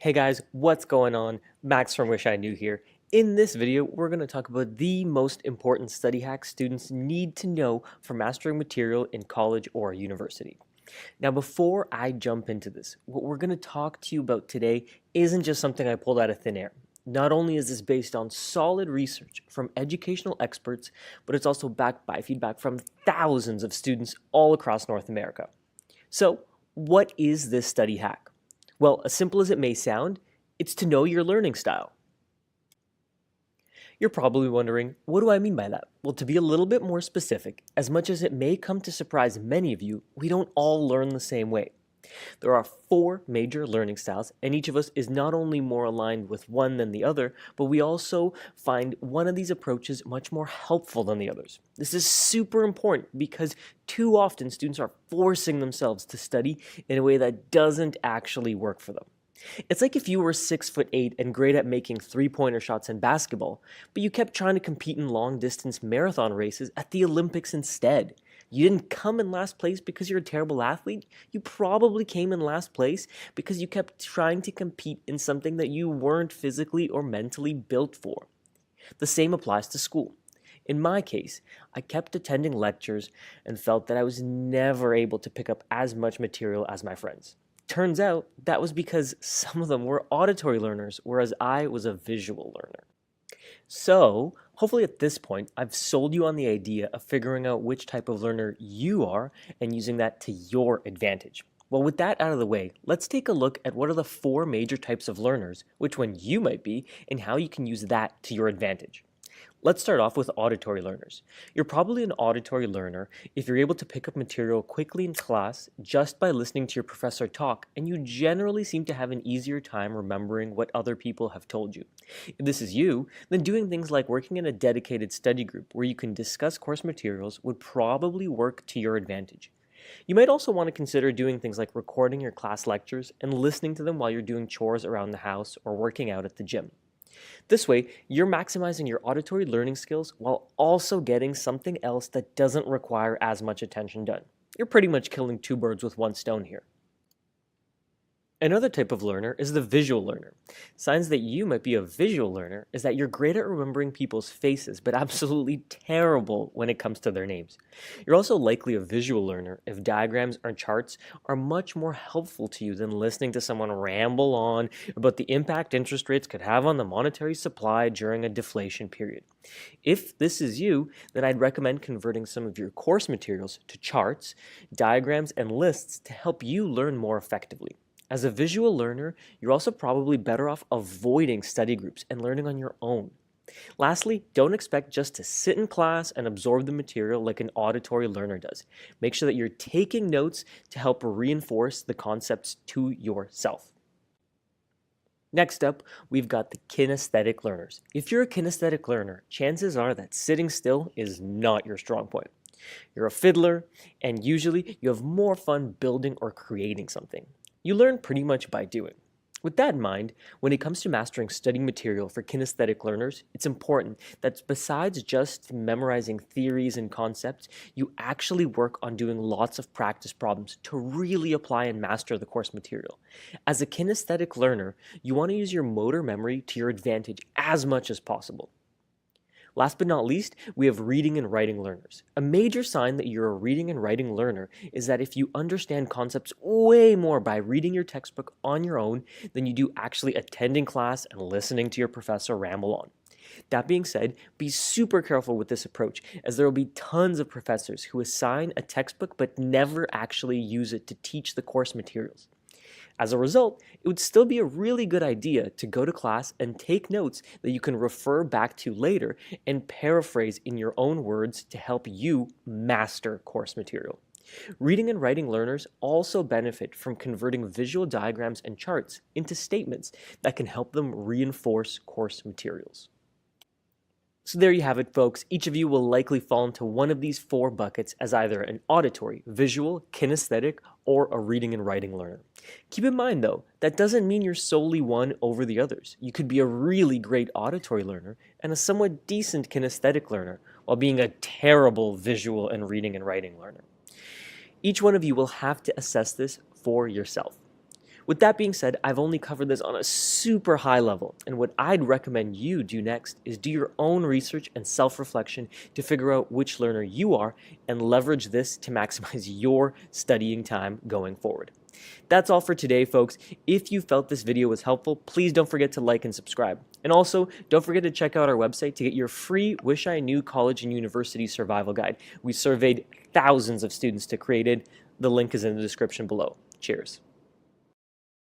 Hey guys, what's going on? Max from Wish I Knew here. In this video, we're going to talk about the most important study hacks students need to know for mastering material in college or university. Now, before I jump into this, what we're going to talk to you about today isn't just something I pulled out of thin air. Not only is this based on solid research from educational experts, but it's also backed by feedback from thousands of students all across North America. So, what is this study hack? Well, as simple as it may sound, it's to know your learning style. You're probably wondering, what do I mean by that? Well, to be a little bit more specific, as much as it may come to surprise many of you, we don't all learn the same way. There are four major learning styles, and each of us is not only more aligned with one than the other, but we also find one of these approaches much more helpful than the others. This is super important because too often students are forcing themselves to study in a way that doesn't actually work for them. It's like if you were 6'8" and great at making three-pointer shots in basketball, but you kept trying to compete in long-distance marathon races at the Olympics instead. You didn't come in last place because you're a terrible athlete. You probably came in last place because you kept trying to compete in something that you weren't physically or mentally built for. The same applies to school. In my case, I kept attending lectures and felt that I was never able to pick up as much material as my friends. Turns out that was because some of them were auditory learners, whereas I was a visual learner. So, hopefully at this point, I've sold you on the idea of figuring out which type of learner you are and using that to your advantage. Well, with that out of the way, let's take a look at what are the four major types of learners, which one you might be, and how you can use that to your advantage. Let's start off with auditory learners. You're probably an auditory learner if you're able to pick up material quickly in class just by listening to your professor talk, and you generally seem to have an easier time remembering what other people have told you. If this is you, then doing things like working in a dedicated study group where you can discuss course materials would probably work to your advantage. You might also want to consider doing things like recording your class lectures and listening to them while you're doing chores around the house or working out at the gym. This way, you're maximizing your auditory learning skills while also getting something else that doesn't require as much attention done. You're pretty much killing two birds with one stone here. Another type of learner is the visual learner. Signs that you might be a visual learner is that you're great at remembering people's faces, but absolutely terrible when it comes to their names. You're also likely a visual learner if diagrams or charts are much more helpful to you than listening to someone ramble on about the impact interest rates could have on the monetary supply during a deflation period. If this is you, then I'd recommend converting some of your course materials to charts, diagrams, and lists to help you learn more effectively. As a visual learner, you're also probably better off avoiding study groups and learning on your own. Lastly, don't expect just to sit in class and absorb the material like an auditory learner does. Make sure that you're taking notes to help reinforce the concepts to yourself. Next up, we've got the kinesthetic learners. If you're a kinesthetic learner, chances are that sitting still is not your strong point. You're a fiddler, and usually you have more fun building or creating something. You learn pretty much by doing. With that in mind, when it comes to mastering study material for kinesthetic learners, it's important that besides just memorizing theories and concepts, you actually work on doing lots of practice problems to really apply and master the course material. As a kinesthetic learner, you want to use your motor memory to your advantage as much as possible. Last but not least, we have reading and writing learners. A major sign that you're a reading and writing learner is that if you understand concepts way more by reading your textbook on your own than you do actually attending class and listening to your professor ramble on. That being said, be super careful with this approach, as there will be tons of professors who assign a textbook but never actually use it to teach the course materials. As a result, it would still be a really good idea to go to class and take notes that you can refer back to later and paraphrase in your own words to help you master course material. Reading and writing learners also benefit from converting visual diagrams and charts into statements that can help them reinforce course materials. So there you have it, folks. Each of you will likely fall into one of these four buckets as either an auditory, visual, kinesthetic, or a reading and writing learner. Keep in mind, though, that doesn't mean you're solely one over the others. You could be a really great auditory learner and a somewhat decent kinesthetic learner, while being a terrible visual and reading and writing learner. Each one of you will have to assess this for yourself. With that being said, I've only covered this on a super high level, and what I'd recommend you do next is do your own research and self-reflection to figure out which learner you are and leverage this to maximize your studying time going forward. That's all for today, folks. If you felt this video was helpful, please don't forget to like and subscribe. And also, don't forget to check out our website to get your free Wish I Knew College and University Survival Guide. We surveyed thousands of students to create it. The link is in the description below. Cheers.